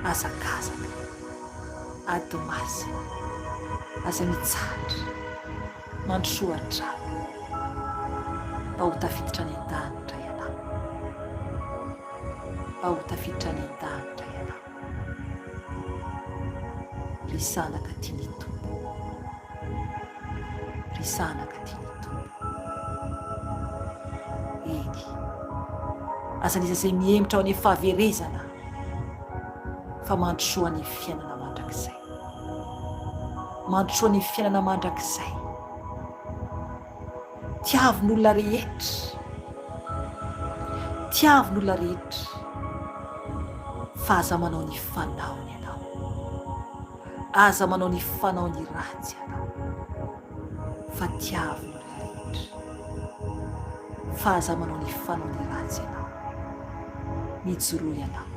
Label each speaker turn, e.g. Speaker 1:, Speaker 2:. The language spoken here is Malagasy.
Speaker 1: azakazaka, ady masina, aza mitsatra, mandrosoatra mba ho tafiditra any an-danitra ianao, mba ho tafiditra any an-danitra ianao. Ry zanaka tiany Tompo, ry zanaka tiany Tompo. Eny, azan'iza izay mihemitra ao any fahaverezana fa mandrosoa ny fiainana mandrakizay, mandrosoa ny fiainana mandrakizay. Tiavin'olona rehetra, tiavin'olona rehetra, fa aza manao ny fanaony ianao, aza manao ny fanaony ratsy ianao, fa tiavin'olona rehetra, fa aza manao ny fanaony ratsy ianao, mijoroa ianao.